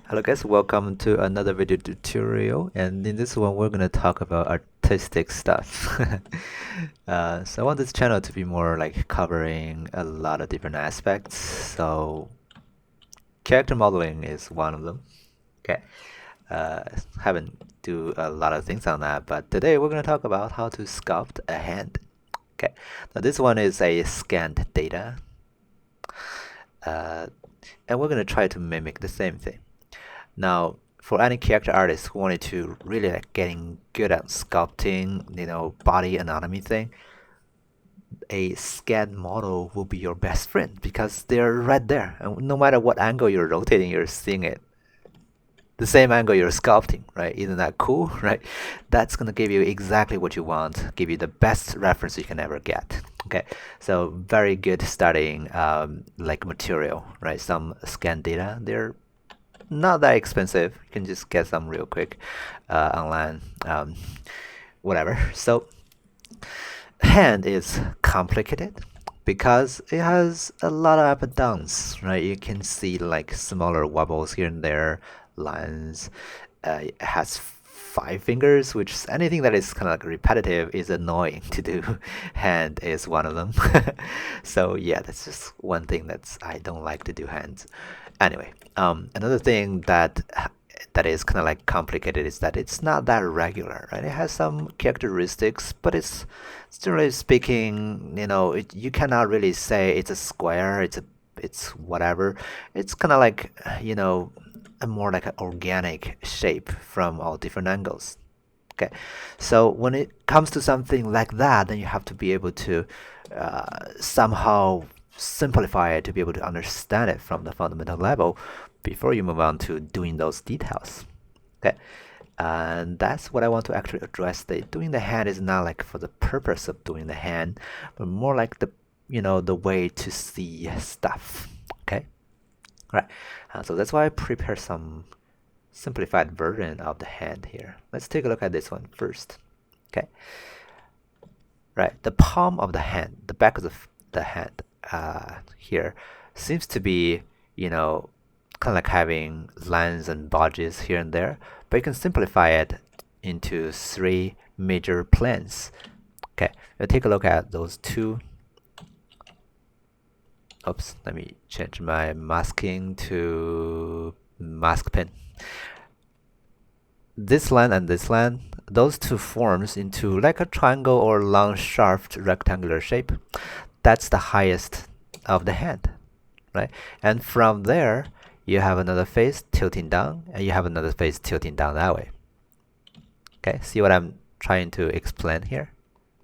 Hello guys, welcome to another video tutorial, and in this one we're gonna talk about artistic stuff. So I want this channel to be more like covering a lot of different aspects. So character modeling is one of them. Okay, haven't do a lot of things on that, but today we're gonna talk about how to sculpt a hand. Okay, now this one is a scanned data, uh, and we're gonna try to mimic the same thing. Now, for any character artist who wanted to really like getting good at sculpting, body anatomy thing, a scanned model will be your best friend because they're right there. And no matter what angle you're rotating, you're seeing it. The same angle you're sculpting, right? Isn't that cool, right? That's gonna give you exactly what you want, give you the best reference you can ever get. Okay, so very good starting like material, right? Some scan data, they're not that expensive. You can just get some real quick online, whatever. So hand is complicated because it has a lot of up and downs, right? You can see like smaller wobbles here and there, lines. It has 5 fingers, which anything that is kind of like repetitive is annoying to do. Hand is one of them. So yeah, that's just one thing that's I don't like to do hands. Anyway, another thing that is kind of like complicated is that it's not that regular, right? It has some characteristics, but it's generally speaking, you cannot really say it's a square, it's whatever. It's kind of like, a more like an organic shape from all different angles. Okay, so when it comes to something like that, then you have to be able to somehow simplify it to be able to understand it from the fundamental level before you move on to doing those details. Okay, and that's what I want to actually address. Doing the hand is not like for the purpose of doing the hand, but more like the way to see stuff. Okay, all right. So that's why I prepare some simplified version of the hand here. Let's take a look at this one first. Okay, right. The palm of the hand, the back of the hand here seems to be, kind of like having lines and bodges here and there, but you can simplify it into 3 major planes. Okay, we'll take a look at those two. Oops, let me change my masking to mask pen. This line and this line, those two forms into like a triangle or long shaft rectangular shape. That's the highest of the hand, right? And from there, you have another face tilting down, and you have another face tilting down that way. Okay, see what I'm trying to explain here,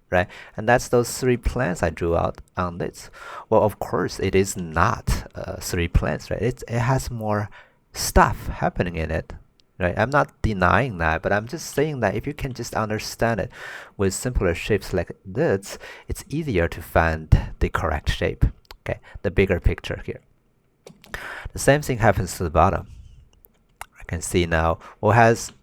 right? And that's those 3 planes I drew out on this. Well, of course, it is not 3 planes, right? It has more stuff happening in it, right? I'm not denying that, but I'm just saying that if you can just understand it with simpler shapes like this, it's easier to find the correct shape. Okay, the bigger picture here. The same thing happens to the bottom. I can see now what has,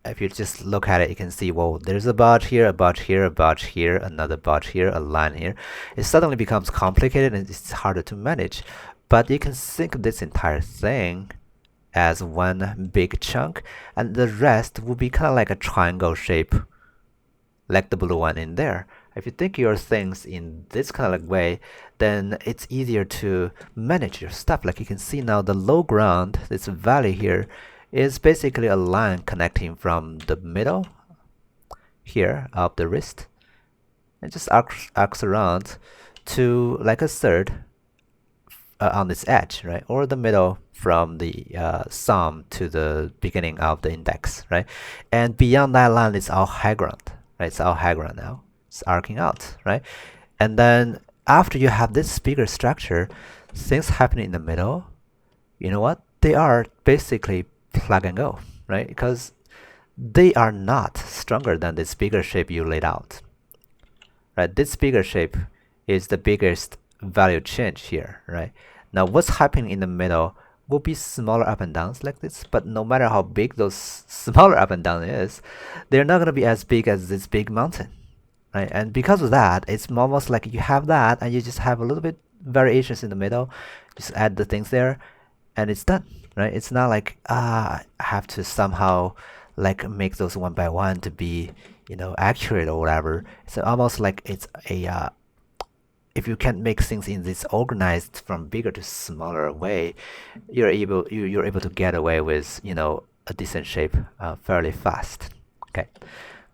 if you just look at it, you can see, well, there's a bodge here, a bodge here, a bodge here, another bodge here, a line here. It suddenly becomes complicated and it's harder to manage. But you can think of this entire thing as one big chunk, and the rest will be kind of like a triangle shape, like the blue one in there. If you think your things in this kind of like way, then it's easier to manage your stuff. Like you can see now, the low ground, this valley here, is basically a line connecting from the middle here of the wrist, and just arcs around to like a third on this edge, right? Or the middle from the thumb to the beginning of the index, right? And beyond that line, it's all high ground, right? It's all high ground now. It's arcing out, right? And then after you have this bigger structure, things happening in the middle, you know what? They are basically plug and go, right? Because they are not stronger than this bigger shape you laid out, right? This bigger shape is the biggest value change here, right? Now what's happening in the middle will be smaller up and downs like this, but no matter how big those smaller up and down is, they're not going to be as big as this big mountain, right? And because of that, it's almost like you have that and you just have a little bit variations in the middle, just add the things there and it's done, right? It's not like I have to somehow like make those one by one to be, you know, accurate or whatever. It's almost like it's a if you can make things in this organized from bigger to smaller way, you're able to get away with, you know, a decent shape fairly fast. Okay,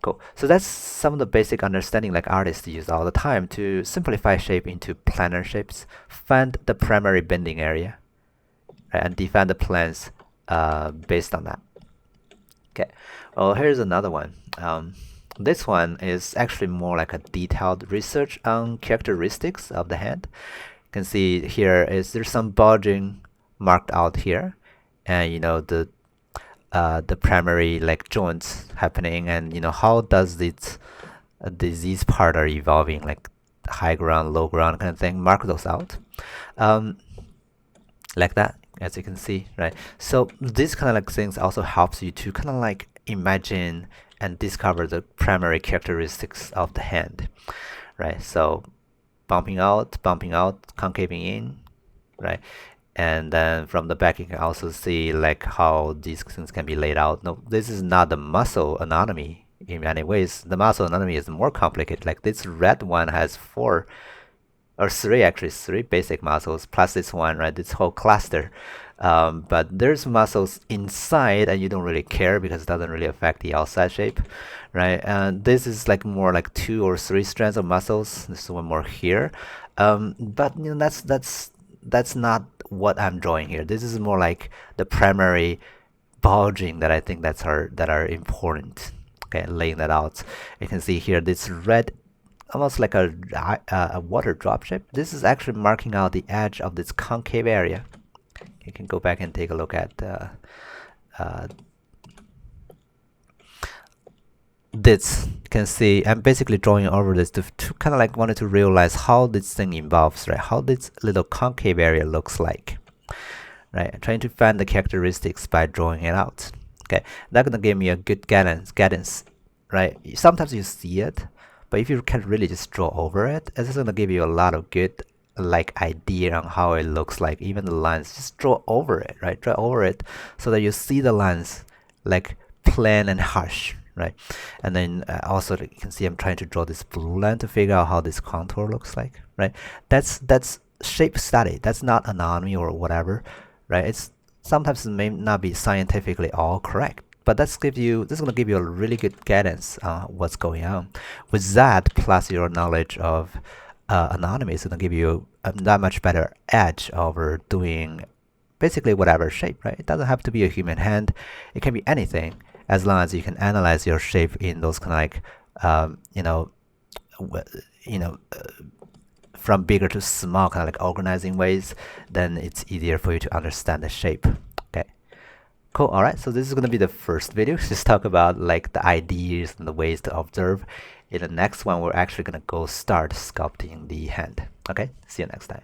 cool. So that's some of the basic understanding like artists use all the time to simplify shape into planar shapes, find the primary bending area, right, and define the plans based on that. Okay, well, here's another one. This one is actually more like a detailed research on characteristics of the hand. You can see here is there's some bulging marked out here, and you know the primary like joints happening, and you know how does this these part are evolving, like high ground, low ground kind of thing. Mark those out, like that, as you can see, right? So this kind of like things also helps you to kind of like imagine and discover the primary characteristics of the hand, right? So bumping out, concaving in, right? And then from the back, you can also see like how these things can be laid out. No, this is not the muscle anatomy in many ways. The muscle anatomy is more complicated. Like this red one has four or three, actually three basic muscles plus this one, right? This whole cluster. But there's muscles inside and you don't really care because it doesn't really affect the outside shape, right? And this is like more like 2 or 3 strands of muscles. This one more here. But you know, that's not what I'm drawing here. This is more like the primary bulging that I think that are important. Okay, laying that out. You can see here this red, almost like a water drop shape. This is actually marking out the edge of this concave area. You can go back and take a look at this. You can see I'm basically drawing over this to kind of like wanted to realize how this thing evolves, right? How this little concave area looks like, right? I'm trying to find the characteristics by drawing it out. Okay, that's gonna give me a good guidance, right? Sometimes you see it, but if you can really just draw over it, it's gonna give you a lot of good like idea on how it looks like. Even the lines, just draw over it, right? Draw over it so that you see the lines like plain and harsh, right? And then also you can see I'm trying to draw this blue line to figure out how this contour looks like, right? That's shape study. That's not anatomy or whatever, right? It's sometimes it may not be scientifically all correct, but this is gonna give you a really good guidance on what's going on. With that, plus your knowledge of anatomy, is gonna give you a that much better edge over doing basically whatever shape, right? It doesn't have to be a human hand. It can be anything, as long as you can analyze your shape in those kind of like, from bigger to small kind of like organizing ways, then it's easier for you to understand the shape. Okay, cool. All right, so this is going to be the first video. Just talk about like the ideas and the ways to observe. In the next one, we're actually going to go start sculpting the hand. Okay, see you next time.